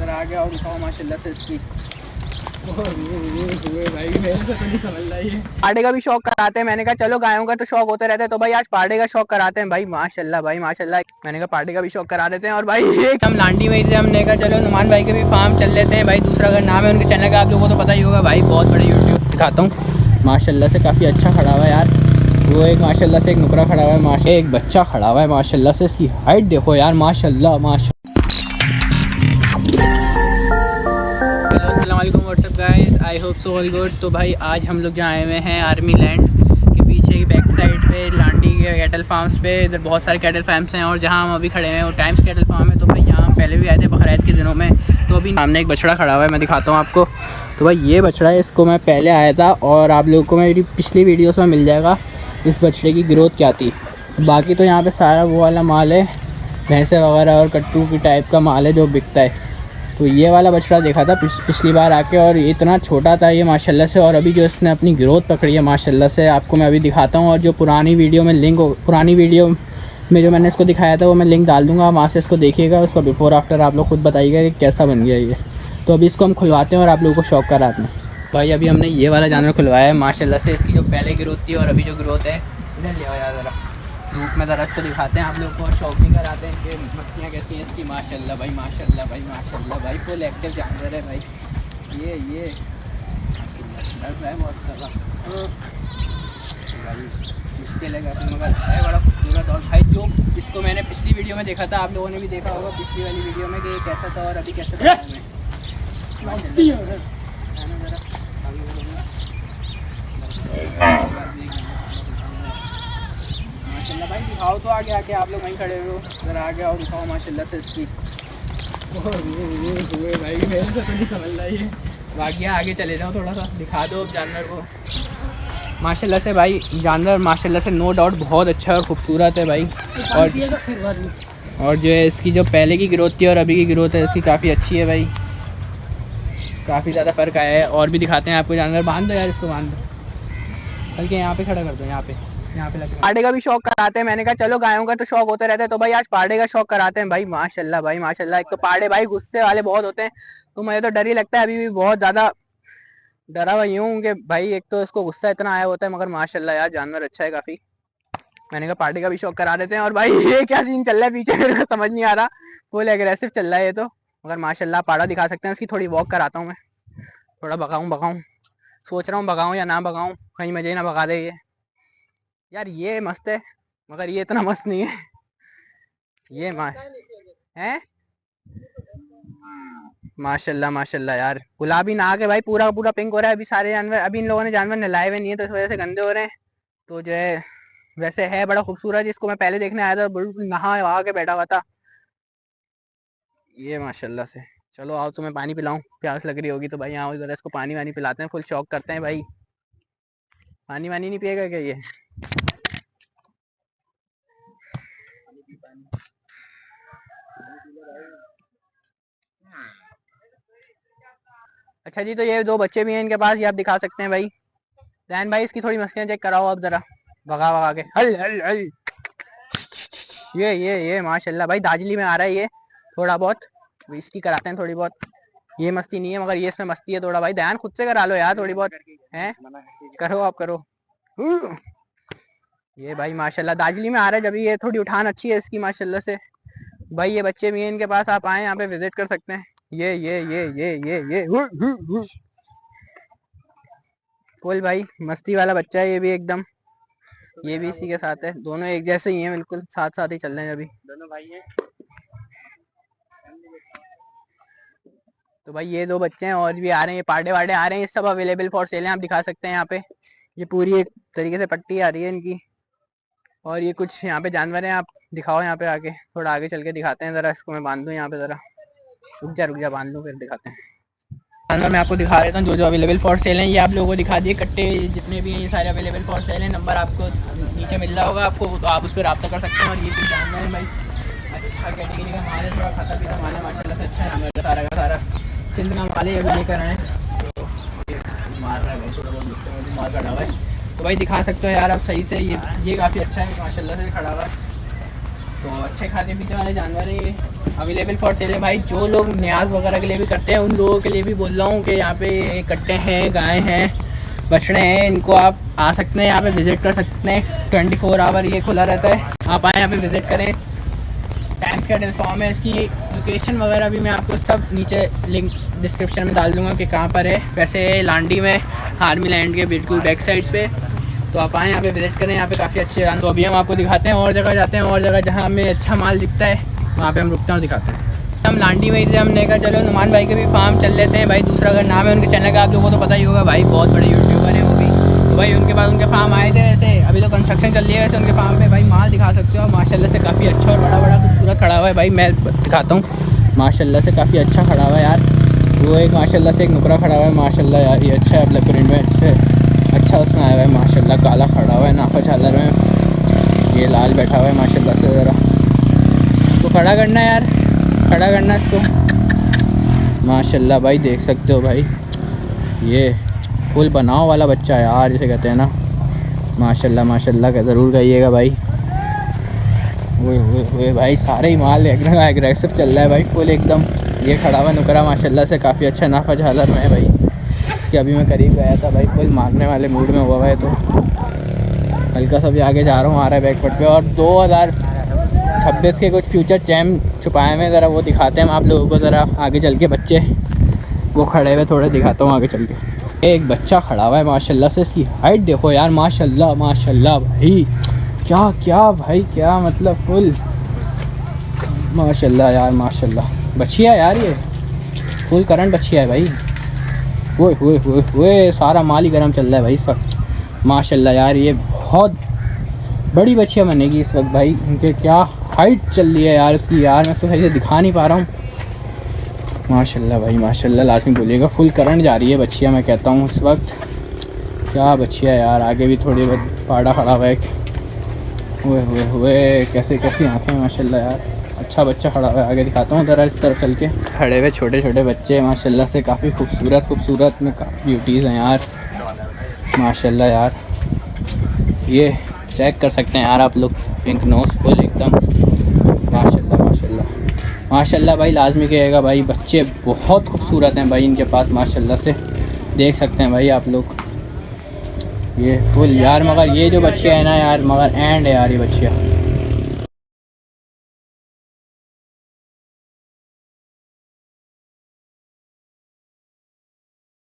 ज़रा आगे और दिखाओ माशाल्लाह से इसकी। भाई मेरे से तो नहीं समझ रहा है। पाड़े का भी शौक कराते हैं, मैंने कहा चलो गायों का तो शौक होते रहता है, तो भाई आज पाड़े का शौक कराते हैं भाई माशाल्लाह भाई माशाल्लाह। मैंने कहा पाड़े का भी शौक करा देते हैं। और भाई हम लांडी में ही थे, हमने कहा चलो नुमान भाई के भी फार्म चल लेते हैं भाई। दूसरा अगर नाम है उनके चैनल का आप लोगों को तो पता ही होगा भाई, बहुत बड़े यूट्यूब दिखाता हूँ माशाल्लाह से। काफ़ी अच्छा खड़ा हुआ है यार, वो एक माशाल्लाह से एक नुकरा खड़ा हुआ है, माशा एक बच्चा खड़ा हुआ है माशाल्लाह से। इसकी हाइट देखो यार माशाल्लाह माशा। हेलो अस्सलाम वालेकुम, WhatsApp guys, I hope so all good. तो भाई आज हम लोग जहाँ आए हुए हैं आर्मी लैंड के पीछे की बैक साइड पे लांडी के कैटल फार्म्स पे। इधर बहुत सारे कैटल फार्म्स हैं और जहाँ हम अभी खड़े हैं वो टाइम्स कैटल फार्म है। तो भाई यहाँ पहले भी आए थे बकरीद के दिनों में। तो अभी सामने एक बछड़ा खड़ा हुआ है, मैं दिखाता हूँ आपको। तो भाई ये बछड़ा है, इसको मैं पहले आया था और आप लोगों को मेरी पिछली वीडियोज़ में मिल जाएगा इस बछड़े की ग्रोथ क्या थी। बाकी तो यहाँ पे सारा वो वाला माल है, भैंसे वगैरह और कट्टू की टाइप का माल है जो बिकता है। तो ये वाला बछड़ा देखा था पिछली बार आके और इतना छोटा था ये माशाल्लाह से। और अभी जो इसने अपनी ग्रोथ पकड़ी है माशाल्लाह से, आपको मैं अभी दिखाता हूँ। और जो पुरानी वीडियो में जो मैंने इसको दिखाया था वो मैं लिंक डाल दूँगा, वहाँ से इसको देखिएगा। उसका बिफोर आफ्टर आप लोग खुद बताइएगा कि कैसा बन गया ये। तो अभी इसको हम खुलवाते हैं और आप लोगों को शौक कराते हैं। भाई अभी हमने ये वाला जानवर खुलवाया है माशाल्लाह से। इसकी जो पहले ग्रोथ थी और अभी जो ग्रोथ है, इधर ले आओ यार ज़रा धूप में ज़रा इसको दिखाते हैं आप लोग को और शौक भी कराते हैं कि मक्खियाँ कैसी हैं इसकी माशाल्लाह भाई माशाल्लाह भाई माशाल्लाह भाई। फुल एक्टिव जानवर है भाई ये डर है बहुत ज़्यादा भाई, मुश्किल है काफ़ी मगर है बड़ा खूबसूरत। और भाई जो इसको मैंने पिछली वीडियो में देखा था, आप लोगों ने भी देखा होगा पिछली वाली वीडियो में कि कैसा था और अभी कैसा था माशाल्लाह भाई। दिखाओ तो आगे आके, आप लोग वहीं खड़े हो, ज़रा आगे और दिखाओ माशाल्लाह से इसकी। भाई मेरे से तो नहीं समझ रहा है। बाकिया आगे चले जाओ, थोड़ा सा दिखा दो अब जानवर को माशाल्लाह से। भाई जानवर माशाल्लाह से नो डाउट बहुत अच्छा और ख़ूबसूरत है भाई। और जो है इसकी जो पहले की ग्रोथ थी और अभी की ग्रोथ है इसकी काफ़ी अच्छी है भाई, काफ़ी ज़्यादा फ़र्क आया है। और भी दिखाते हैं आपको जानवर। बांध दो यार इसको, बांध दो बल्कि यहाँ पे खड़ा कर दो, यहाँ पे लगे। पाड़े का भी शौक कराते हैं, मैंने कहा चलो गायों का तो शौक होता रहता है, तो भाई आज पाड़े का शौक कराते हैं भाई माशाल्लाह भाई माशाल्लाह। एक तो पाड़े भाई गुस्से वाले बहुत होते हैं, तो मुझे तो डर ही लगता है, अभी भी बहुत ज़्यादा डरा हुआ यूँ कि भाई एक तो इसको गुस्सा इतना आया होता है, मगर माशाल्लाह यार जानवर अच्छा है काफ़ी। मैंने कहा पार्टी का भी शौक करा देते हैं। और भाई ये क्या सीन चल रहा है पीछे, मेरे को समझ नहीं आ रहा, फुल एग्रेसिव चल रहा है ये तो। मगर माशाल्लाह पाड़ा दिखा सकते हैं, इसकी थोड़ी वॉक कराता हूँ मैं, थोड़ा भगाऊँ सोच रहा हूँ भगाऊँ या ना भगाऊँ, कहीं मुझे ना भगा दे ये। यार ये मस्त है मगर ये इतना मस्त नहीं है, ये है माशाल्लाह माशाल्लाह यार। गुलाबी नाक है भाई, पूरा का पूरा पिंक हो रहा है। अभी सारे जानवर, अभी इन लोगों ने जानवर नहलाए हुए नहीं है तो इस वजह से गंदे हो रहे हैं। तो जो है वैसे है बड़ा खूबसूरत, इसको मैं पहले देखने आया था, बिल्कुल नहा वहा के बैठा हुआ था ये माशाल्लाह से। चलो आओ तुम्हें पानी पिलाऊं, प्यास लग रही होगी तो भाई आओ जरा इसको पानी वानी पिलाते हैं, फुल शौक करते हैं भाई। पानी वानी नहीं पिएगा क्या ये? अच्छा जी, तो ये दो बच्चे भी हैं इनके पास, ये आप दिखा सकते हैं भाई। दैन भाई इसकी थोड़ी मस्तियाँ चेक कराओ आप जरा, भगा के। हल हल हल ये माशाल्लाह भाई दाजली में आ रहा है ये थोड़ा बहुत, इसकी कराते हैं थोड़ी बहुत। ये मस्ती नहीं है मगर ये इसमें मस्ती है थोड़ा भाई। ध्यान खुद से करा लो यार थोड़ी बहुत, हैं करो आप करो। ये भाई माशाल्लाह दाजली में आ रहा है, जब ये थोड़ी उठान अच्छी है इसकी माशाल्लाह से। भाई ये बच्चे भी हैं इनके पास, आप आए यहाँ पे विजिट कर सकते हैं। ये फुल भाई मस्ती वाला बच्चा है ये भी एकदम, ये भी इसी के साथ है, दोनों एक जैसे ही हैं बिल्कुल, साथ ही चल रहे हैं अभी दोनों भाई हैं। तो भाई ये दो बच्चे हैं और भी आ रहे हैं, ये पार्डे वार्डे आ रहे हैं, ये सब अवेलेबल फॉर सेल हैं, आप दिखा सकते हैं यहाँ पे। ये पूरी एक तरीके से पट्टी आ रही है इनकी। और ये कुछ यहाँ पे जानवर हैं, आप दिखाओ यहाँ पे आके, थोड़ा आगे चल के दिखाते हैं ज़रा। इसको मैं बांध दूँ यहाँ पे ज़रा, रुक जा बांध दूँ फिर दिखाते हैं। जानवर मैं आपको दिखा देता हूँ जो अवेलेबल फॉर सेल हैं, ये आप लोगों को दिखा दिए। कट्टे जितने भी हैं ये सारे अवेलेबल फॉर सेल हैं, नंबर आपको नीचे मिल रहा होगा आपको, तो आप उस पर रब्ता कर सकते हैं। और ये कुछ जानवर है भाई, अच्छा कैटेगरी का माल है, थोड़ा खाता पीता माल है माशाल्लाह से, अच्छा जानवर है सारा का सारा। सिंध का माल है, अभी लेकर आए मार रहा है भाई, थोड़ा बहुत माल खड़ा हुआ है। तो भाई दिखा सकते हो यार आप सही से, ये काफ़ी अच्छा है माशाल्लाह से खड़ा हुआ है। तो अच्छे खाने पीने वाले जानवर हैं ये, अवेलेबल फॉर सेल है भाई। जो लोग न्याज वगैरह के लिए भी करते हैं उन लोगों के लिए भी बोल रहा हूँ कि यहाँ पे कट्टे हैं, गाय हैं, बछड़े हैं, इनको आप आ सकते हैं, यहाँ पे विज़िट कर सकते हैं। 24 आवर ये खुला रहता है, आप आएँ यहाँ पे विज़िट करें। टैंक्स कैटल फार्म है, इसकी लोकेशन वगैरह भी मैं आपको सब नीचे लिंक डिस्क्रिप्शन में डाल दूँगा कि कहाँ पर है। वैसे लांडी में आर्मी लैंड के बिल्कुल बैक साइड पे, तो आप आएँ यहाँ पे विज़िट करें। यहाँ पे काफ़ी अच्छे जानवर, तो अभी हम आपको दिखाते हैं और जगह जाते हैं, और जगह जहाँ हमें अच्छा माल दिखता है वहाँ पे हम रुकते हैं और दिखाते हैं। हम लांडी में ही थे, हमने कहा चलो नुमान भाई के भी फार्म चल लेते हैं भाई। दूसरा अगर नाम है उनके चैनल का, आप लोगों को तो पता ही होगा भाई, बहुत बड़े यूट्यूबर हैं वो भी। तो भाई उनके पास उनके फार्म आए थे, वैसे अभी तो कंस्ट्रक्शन चल रही है, वैसे उनके फार्म पे भाई माल दिखा सकते हो माशाल्लाह से काफ़ी अच्छा और बड़ा बड़ा खूबसूरत खड़ा हुआ है भाई। मैं दिखाता हूँ, माशाल्लाह से काफ़ी अच्छा खड़ा हुआ है यार। वो एक माशाल्लाह से एक नुकरा खड़ा हुआ है माशाल्लाह यार, ये अच्छा है, ब्लैक प्रिंट में अच्छा उसमें आया हुआ है माशाल्लाह। काला खड़ा हुआ है नाफा झालर में, ये लाल बैठा हुआ है माशाल्लाह से। ज़रा तो खड़ा करना है यार, खड़ा करना है इसको माशाल्लाह भाई, देख सकते हो भाई। ये फुल बनाव वाला बच्चा है यार, जिसे कहते हैं ना, माशाल्लाह माशाल्लाह का ज़रूर कहिएगा भाई। वो भाई सारे ही माल एग्रेसिव चल रहा है भाई फुल एकदम। ये खड़ा हुआ नुकरा माशाल्लाह से काफ़ी अच्छा नाफा झालर में है भाई। इसके अभी मैं करीब गया था भाई, फुल मारने वाले मूड में हुआ है। तो हल्का सा भी आगे जा रहा हूँ, आ रहा है बैकपट पे। और 2026 के कुछ फ्यूचर चैम छुपाए हुए, ज़रा वो दिखाते हैं हम आप लोगों को। ज़रा आगे चल के बच्चे वो खड़े हुए थोड़े दिखाता हूँ आगे चल के। एक बच्चा खड़ा हुआ है माशाल्लाह से, इसकी हाइट देखो यार माशाल्लाह माशाल्लाह भाई, क्या क्या भाई क्या मतलब फुल माशाल्लाह यार माशाल्लाह। बछिया यार ये फुल करंट बछिया है भाई। वो सारा माल ही गर्म चल रहा है भाई इस वक्त माशाल्लाह यार। ये बहुत बड़ी बछिया बनेगी इस वक्त भाई, उनके क्या हाइट चल रही है यार इसकी यार, मैं सही से दिखा नहीं पा रहा हूँ माशाल्लाह भाई माशाल्लाह। लाजमी बोलिएगा, फुल करंट जा रही है बछिया, मैं कहता हूँ इस वक्त। क्या बछिया यार, आगे भी थोड़ी बहुत पाड़ा खड़ा हुआ है। हुए कैसे कैसी आँखें माशाल्लाह यार, अच्छा बच्चा खड़ा हुआ है। आगे दिखाता हूँ ज़रा इस तरफ चल के। खड़े हुए छोटे छोटे बच्चे माशाल्लाह से काफ़ी खूबसूरत में ब्यूटीज़ हैं यार माशाल्लाह यार। ये चेक कर सकते हैं यार आप लोग, पिंक नोज फुल एकदम माशाल्लाह माशाल्लाह माशाल्लाह भाई। लाजमी कहेगा भाई, बच्चे बहुत खूबसूरत हैं भाई इनके पास माशाल्लाह से, देख सकते हैं भाई आप लोग। ये फुल यार, मगर ये जो बच्चियाँ है ना यार, मगर एंड है यार ये बच्चियाँ